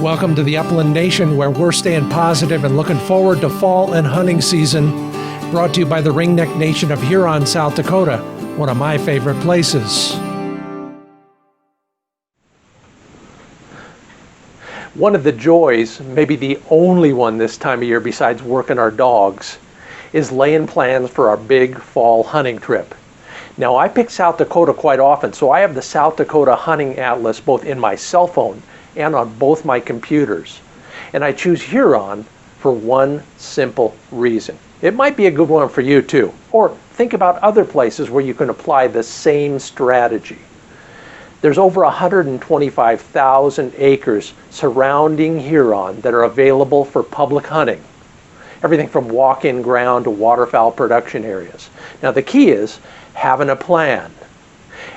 Welcome to the Upland Nation, where we're staying positive and looking forward to fall and hunting season. Brought to you by the Ringneck Nation of Huron, South Dakota, one of my favorite places. One of the joys, maybe the only one this time of year besides working our dogs, is laying plans for our big fall hunting trip. Now, I pick South Dakota quite often, so I have the South Dakota Hunting Atlas both in my cell phone and on both my computers. And I choose Huron for one simple reason. It might be a good one for you too, or think about other places where you can apply the same strategy. There's over 125,000 acres surrounding Huron that are available for public hunting. Everything from walk-in ground to waterfowl production areas. Now the key is having a plan,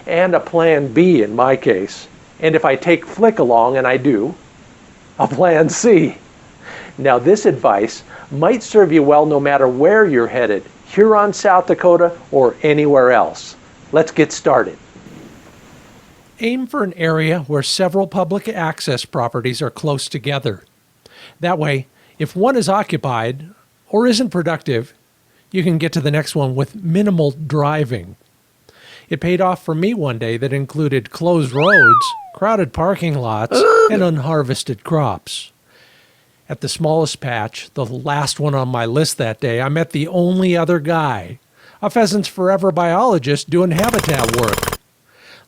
and a plan B in my case, and if I take Flick along, and I do, a plan C. Now this advice might serve you well no matter where you're headed, Huron, South Dakota, or anywhere else. Let's get started. Aim for an area where several public access properties are close together. That way, if one is occupied or isn't productive, you can get to the next one with minimal driving. It paid off for me one day that included closed roads, crowded parking lots, and unharvested crops. At the smallest patch, the last one on my list that day, I met the only other guy, a Pheasants Forever biologist doing habitat work.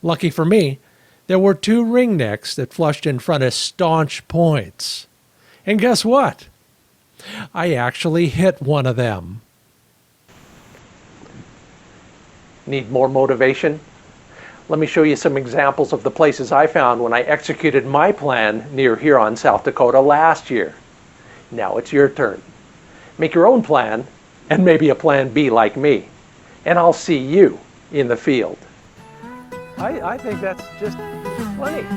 Lucky for me, there were two ringnecks that flushed in front of staunch points. And guess what? I actually hit one of them. Need more motivation? Let me show you some examples of the places I found when I executed my plan near Huron, South Dakota last year. Now it's your turn. Make your own plan, and maybe a plan B like me. And I'll see you in the field. I think that's just plenty.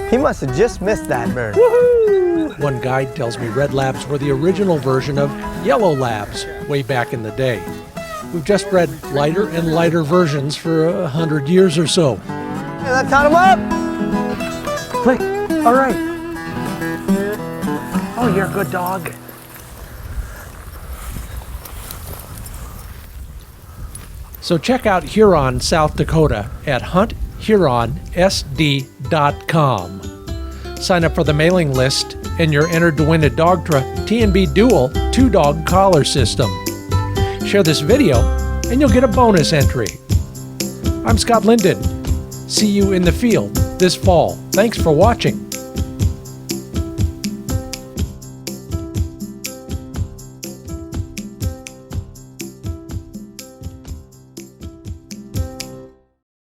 He must have just missed that bird. Woohoo! One guide tells me red labs were the original version of yellow labs way back in the day. We've just bred lighter and lighter versions for 100 years or so. Hey, let's count him up. Click. All right. Oh, you're a good dog. So check out Huron, South Dakota at hunthuronsd.com. Sign up for the mailing list and you're entered to win a Dogtra T&B Dual 2-dog collar system. Share this video and you'll get a bonus entry. I'm Scott Linden. See you in the field this fall. Thanks for watching.